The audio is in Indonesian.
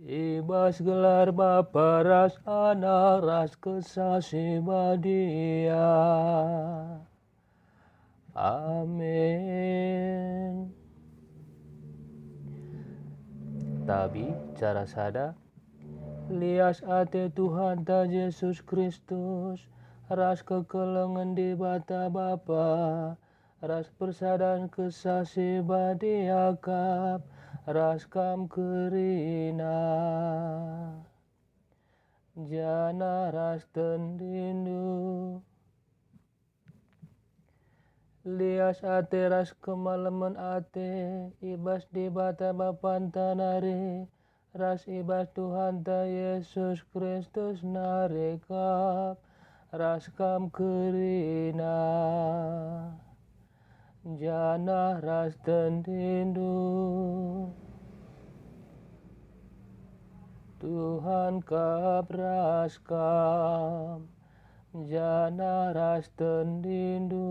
Ibas gelar Bapa ras Anak ras kesasih badia. Amin. Tabi cara sada lias ate Tuhan ta Yesus Kristus ras kekelengan di bata Bapa ras persadaan kesasih badiakap ras kam kerina jana ras tendindu lias ate ras kemalaman ate ibas di bata bapantanare ras ibas Tuhan ta Yesus Kristus narekap ras kam kerina jana ras tendindu Tuhan kap ras kam jana ras tendindu